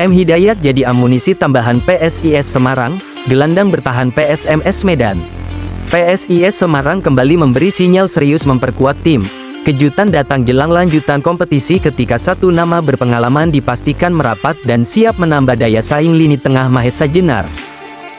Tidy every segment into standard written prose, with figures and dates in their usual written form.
M. Hidayat jadi amunisi tambahan PSIS Semarang, gelandang bertahan PSMS Medan. PSIS Semarang kembali memberi sinyal serius memperkuat tim. Kejutan datang jelang lanjutan kompetisi ketika satu nama berpengalaman dipastikan merapat dan siap menambah daya saing lini tengah Mahesa Jenar.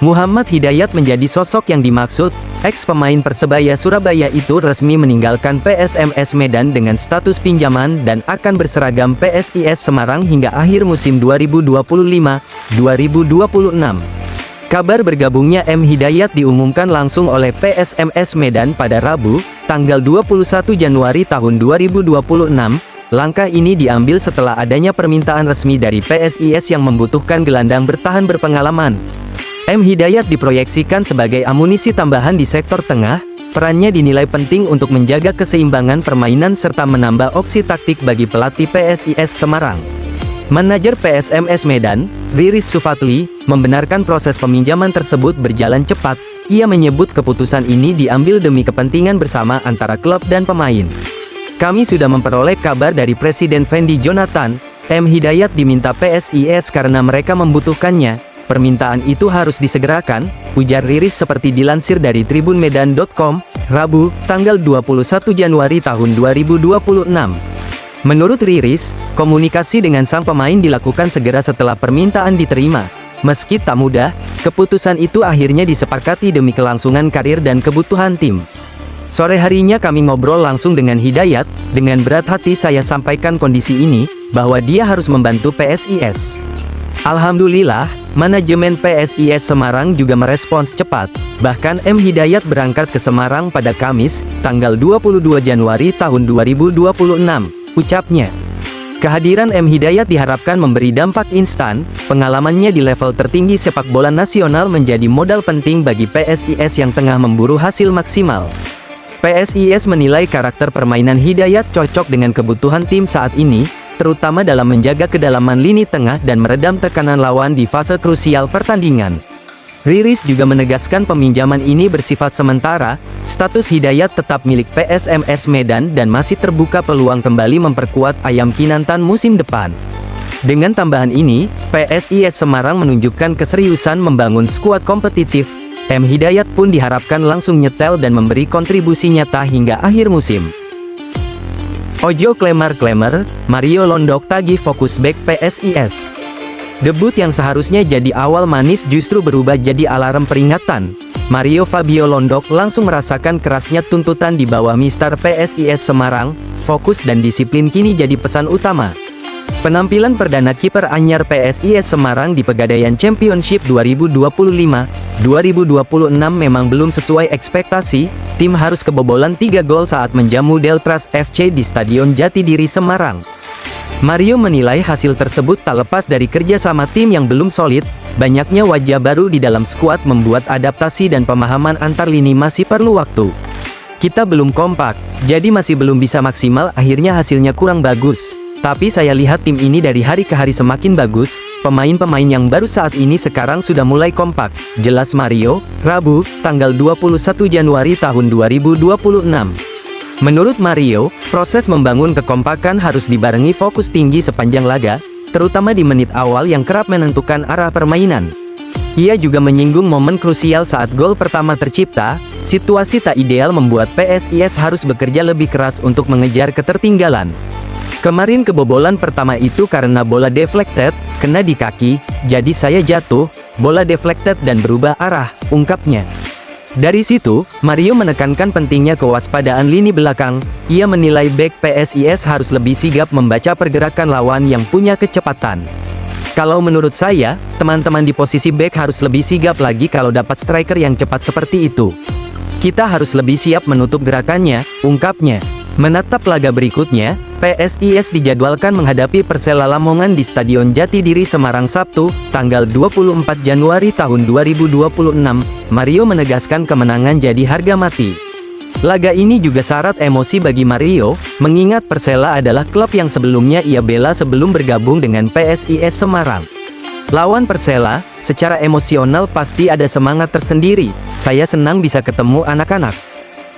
Muhammad Hidayat menjadi sosok yang dimaksud. Ex-pemain Persebaya Surabaya itu resmi meninggalkan PSMS Medan dengan status pinjaman dan akan berseragam PSIS Semarang hingga akhir musim 2025-2026. Kabar bergabungnya M. Hidayat diumumkan langsung oleh PSMS Medan pada Rabu, tanggal 21 Januari tahun 2026. Langkah ini diambil setelah adanya permintaan resmi dari PSIS yang membutuhkan gelandang bertahan berpengalaman. M. Hidayat diproyeksikan sebagai amunisi tambahan di sektor tengah. Perannya dinilai penting untuk menjaga keseimbangan permainan serta menambah opsi taktik bagi pelatih PSIS Semarang. Manajer PSMS Medan, Riris Sufatli, membenarkan proses peminjaman tersebut berjalan cepat. Ia menyebut keputusan ini diambil demi kepentingan bersama antara klub dan pemain. Kami sudah memperoleh kabar dari Presiden Fendi Jonathan. M. Hidayat diminta PSIS karena mereka membutuhkannya. Permintaan itu harus disegerakan, ujar Riris seperti dilansir dari tribunmedan.com, Rabu, tanggal 21 Januari tahun 2026. Menurut Riris, komunikasi dengan sang pemain dilakukan segera setelah permintaan diterima. Meski tak mudah, keputusan itu akhirnya disepakati demi kelangsungan karir dan kebutuhan tim. Sore harinya kami ngobrol langsung dengan Hidayat. Dengan berat hati saya sampaikan kondisi ini, bahwa dia harus membantu PSIS. Alhamdulillah, manajemen PSIS Semarang juga merespons cepat. Bahkan M. Hidayat berangkat ke Semarang pada Kamis, tanggal 22 Januari tahun 2026, ucapnya. Kehadiran M. Hidayat diharapkan memberi dampak instan. Pengalamannya di level tertinggi sepak bola nasional menjadi modal penting bagi PSIS yang tengah memburu hasil maksimal. PSIS menilai karakter permainan Hidayat cocok dengan kebutuhan tim saat ini, terutama dalam menjaga kedalaman lini tengah dan meredam tekanan lawan di fase krusial pertandingan. Riris juga menegaskan peminjaman ini bersifat sementara. Status Hidayat tetap milik PSMS Medan dan masih terbuka peluang kembali memperkuat Ayam Kinantan musim depan. Dengan tambahan ini, PSIS Semarang menunjukkan keseriusan membangun skuad kompetitif. M. Hidayat pun diharapkan langsung nyetel dan memberi kontribusi nyata hingga akhir musim. Ojo klemer-klemer, Mario Londok tagih fokus bek PSIS. Debut yang seharusnya jadi awal manis justru berubah jadi alarm peringatan. Mario Fabio Londok langsung merasakan kerasnya tuntutan di bawah Mister PSIS Semarang. Fokus dan disiplin kini jadi pesan utama. Penampilan perdana kiper anyar PSIS Semarang di Pegadaian Championship 2025-2026 memang belum sesuai ekspektasi. Tim harus kebobolan 3 gol saat menjamu Deltras FC di Stadion Jatidiri Semarang. Mario menilai hasil tersebut tak lepas dari kerja sama tim yang belum solid. Banyaknya wajah baru di dalam skuad membuat adaptasi dan pemahaman antar lini masih perlu waktu. Kita belum kompak, jadi masih belum bisa maksimal, akhirnya hasilnya kurang bagus. Tapi saya lihat tim ini dari hari ke hari semakin bagus. Pemain-pemain yang baru saat ini sekarang sudah mulai kompak, jelas Mario, Rabu, tanggal 21 Januari tahun 2026. Menurut Mario, proses membangun kekompakan harus dibarengi fokus tinggi sepanjang laga, terutama di menit awal yang kerap menentukan arah permainan. Ia juga menyinggung momen krusial saat gol pertama tercipta. Situasi tak ideal membuat PSIS harus bekerja lebih keras untuk mengejar ketertinggalan. Kemarin kebobolan pertama itu karena bola deflected, kena di kaki, jadi saya jatuh, bola deflected dan berubah arah, ungkapnya. Dari situ, Mario menekankan pentingnya kewaspadaan lini belakang. Ia menilai bek PSIS harus lebih sigap membaca pergerakan lawan yang punya kecepatan. Kalau menurut saya, teman-teman di posisi bek harus lebih sigap lagi kalau dapat striker yang cepat seperti itu. Kita harus lebih siap menutup gerakannya, ungkapnya. Menatap laga berikutnya, PSIS dijadwalkan menghadapi Persela Lamongan di Stadion Jatidiri Semarang Sabtu, tanggal 24 Januari tahun 2026. Mario menegaskan kemenangan jadi harga mati. Laga ini juga syarat emosi bagi Mario, mengingat Persela adalah klub yang sebelumnya ia bela sebelum bergabung dengan PSIS Semarang. Lawan Persela, secara emosional pasti ada semangat tersendiri. Saya senang bisa ketemu anak-anak.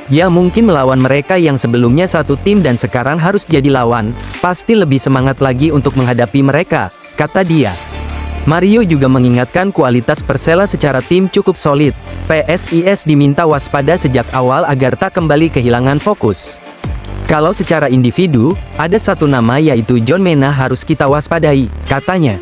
Ya mungkin melawan mereka yang sebelumnya satu tim dan sekarang harus jadi lawan, pasti lebih semangat lagi untuk menghadapi mereka, kata dia. Mario juga mengingatkan kualitas Persela secara tim cukup solid. PSIS diminta waspada sejak awal agar tak kembali kehilangan fokus. Kalau secara individu, ada satu nama yaitu John Mena harus kita waspadai, katanya.